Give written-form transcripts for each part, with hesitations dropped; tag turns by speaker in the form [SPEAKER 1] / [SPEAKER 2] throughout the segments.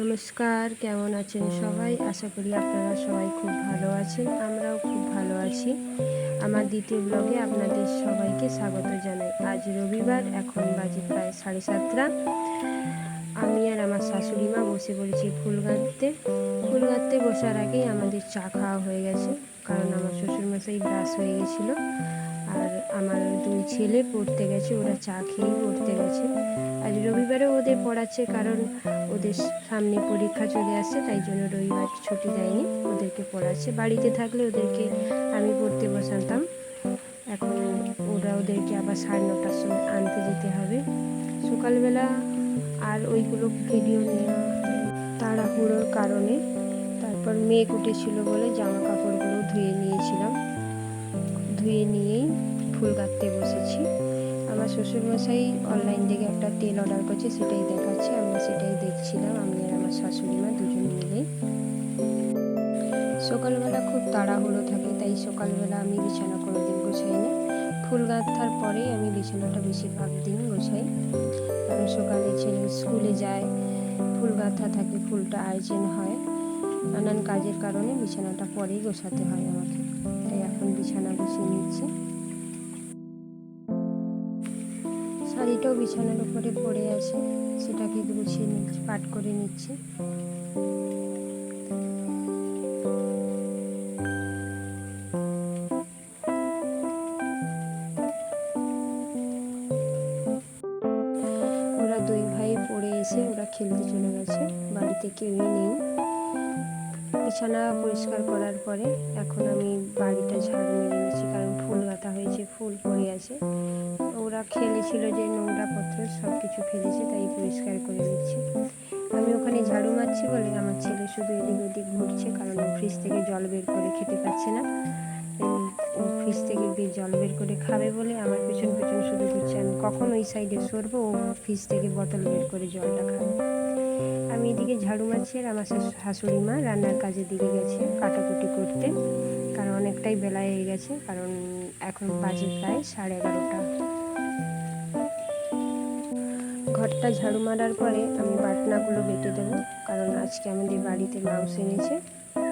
[SPEAKER 1] নমস্কার, কেমন আছেন সবাই? আশা করি আপনারা সবাই খুব ভালো আছেন। আমরাও খুব ভালো আছি। আমার দ্বিতীয় ব্লগে আপনাদের সবাইকে স্বাগত জানাই। আজ রবিবার, এখন বাজে প্রায় 7:30। আমি আর আমার শাশুড়ি মা বসে পড়েছি ফুল গাঁথতে। ফুল গাঁথতে বসার আগেই আমাদের চা খাওয়া হয়ে গেছে, কারণ আমার শ্বশুরমশাই ব্রাশ হয়ে গেছিলো। আর আমার দুই ছেলে পড়তে গেছে, ওরা চা খেয়েই পড়তে গেছে। আজ রবিবারেও ওদের পড়াচ্ছে, কারণ ওদের সামনে পরীক্ষা চলে আসছে, তাই জন্য রবিবার ছুটি দেয়নি, ওদেরকে পড়াচ্ছে। বাড়িতে থাকলে ওদেরকে আমি পড়তে বসাতাম। এখন ওদেরকে আবার 9:30টার সময় আনতে যেতে হবে। সকালবেলা আর ওইগুলো ভিডিও নেওয়া তাড়াহুড়োর কারণে, তারপর মেঘ উঠেছিল বলে জামা কাপড়গুলো ধুয়ে নিয়েছিলাম। ধুয়ে নিয়েই ফুল গাঁথতে বসেছি। আমার শ্বশুরমশাই অনলাইন থেকে একটা তেল অর্ডার করছে, সেটাই দেখাচ্ছে। আমরা সেটাই দেখছিলাম, আমি আর আমার শাশুড়ি মা দুজন মিলে। সকালবেলা খুব তাড়াহুড়ো থাকে, তাই সকালবেলা আমি বিছানা কোনোদিন গোছাই না। ফুল গাঁথার পরেই আমি বিছানাটা বেশিরভাগ দিন গোছাই, কারণ সকালে ছেলে স্কুলে যায়, ফুল গাঁথা থাকে, ফুলটা আয়োজন হয়, নানান কাজের কারণে বিছানাটা পরেই গোছাতে হয় আমাকে। তাই এখন বিছানা গুছিয়ে নিচ্ছি। শাড়িটাও বিছানার উপরে পড়ে আছে, সেটাকে গুছিয়ে নিচ্ছি, পাট করে নিচ্ছি। ওরা দুই ভাই পড়ে এসে ওরা খেলতে চলে গেছে, বাড়িতে কেউই নেই। বিছানা পরিষ্কার করার পরে এখন আমি বাড়িটা ঝাড়ু মেরে নিচ্ছি, কারণ ফুল গাঁথা হয়েছে, ফুল পড়ে আছে। ওরা খেলেছিল যে নোংরা পত্র সব কিছু ফেলেছে, তাই পরিষ্কার করে নিচ্ছি। আমি ওখানে ঝাড়ু মারছি বলে আমার ছেলে শুধু এদিক ওদিক ঘুরছে, কারণ ও ফ্রিজ থেকে জল বের করে খেতে পাচ্ছে না। ও ফ্রিজ থেকে জল বের করে খাবে বলে আমার পেছন পেছন শুধু ঘুরছে। আমি কখন ওই সাইডে সরবো, ও ফ্রিজ থেকে বোতল বের করে জলটা খাবে। আমি এদিকে ঝাড়ু মারছি, আর আমার শাশুড়ি মা রান্নার কাজের দিকে গেছে কাটাকুটি করতে, কারণ অনেকটাই বেলা হয়ে গেছে, কারণ এখন বাজে প্রায় 11:30। ঘরটা ঝাড়ু মারার পরে আমি বাটনাগুলো বেটে দেবো, কারণ আজকে আমাদের বাড়িতে মাংস এনেছে।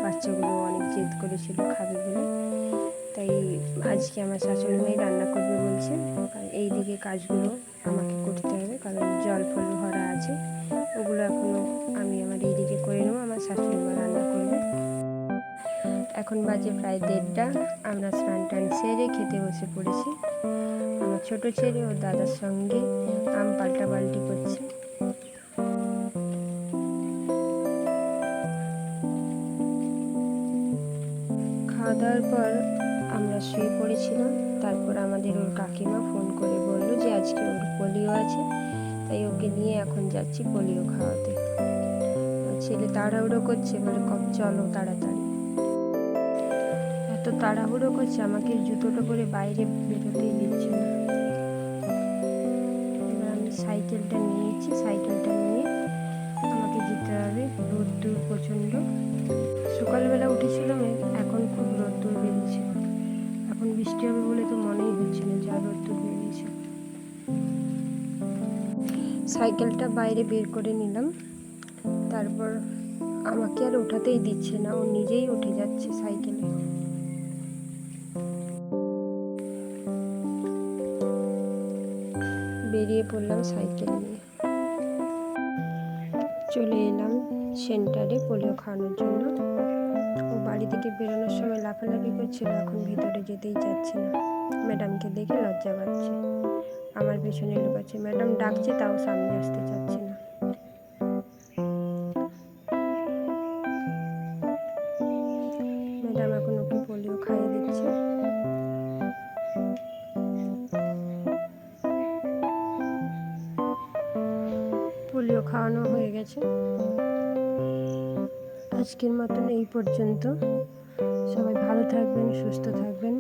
[SPEAKER 1] বাচ্চাগুলো অনেক জেদ করেছিল খাবে বলে, তাই আজকে আমার শাশুড়ি মাই রান্না করবে বলছে। এই দিকে কাজগুলো আমাকে করতে হবে, কারণ জল ফল ভরা আছে, ওগুলো এখনও আমি আমার এই দিকে করে নেবো, আমার শাশুড়ি মা রান্না করবে। এখন বাজে প্রায় 1:30। আমরা স্নান টান সেরে খেতে বসে পড়েছি। আমার ছোট ছেলে ও দাদার সঙ্গে আম পাল্টাপাল্টি করছে। খাওয়া দাওয়ার পর আমরা শুয়ে পড়েছিলাম। তারপর আমাদের ওর কাকিমা ফোন করে বললো যে আজকে ওর পোলিও আছে, তাই ওকে নিয়ে এখন যাচ্ছি পোলিও খাওয়াতে। ছেলে তাড়াহুড়ো করছে বলে চলো তাড়াতাড়ি। এত তাড়াহুড়ো করছে, আমাকে জুতোটা করে বাইরে বেরোতেই দিচ্ছে না। এবার আমি সাইকেলটা নিয়ে নিচ্ছি, সাইকেলটা নিয়ে আমাকে যেতে হবে। রোদ্দুর প্রচণ্ড, সকালবেলা উঠেছিল মেঘ, এখন খুব রোদ্দুর বেরিয়েছে। এখন বৃষ্টি হবে বলে তো মনেই হচ্ছে না, যা রোদ্দুর বেরিয়েছে। সাইকেলটা বাইরে বের করে নিলাম, তারপর আমাকে আর ওঠাতেই দিচ্ছে না, ও নিজেই উঠে যাচ্ছে সাইকেলে। বেরিয়ে পড়লাম সাইকেল নিয়ে। চলে এলাম সেন্টারে পোলিও খাওয়ানোর জন্য। ও বাড়ি থেকে বেরোনোর সময় লাফালাফি করছিল, এখন ভিতরে যেতেই চাচ্ছে না। ম্যাডামকে দেখে লজ্জা পাচ্ছে, আমার পেছনে লুকাচ্ছে। ম্যাডাম ডাকছে, তাও সামনে আসতে চাচ্ছে না। ম্যাডাম এখন ওকে পোলিও খাইয়ে দিচ্ছে। পোলিও খাওয়ানো হয়ে গেছে। আজকের মতন এই পর্যন্ত। সবাই ভালো থাকবেন, সুস্থ থাকবেন।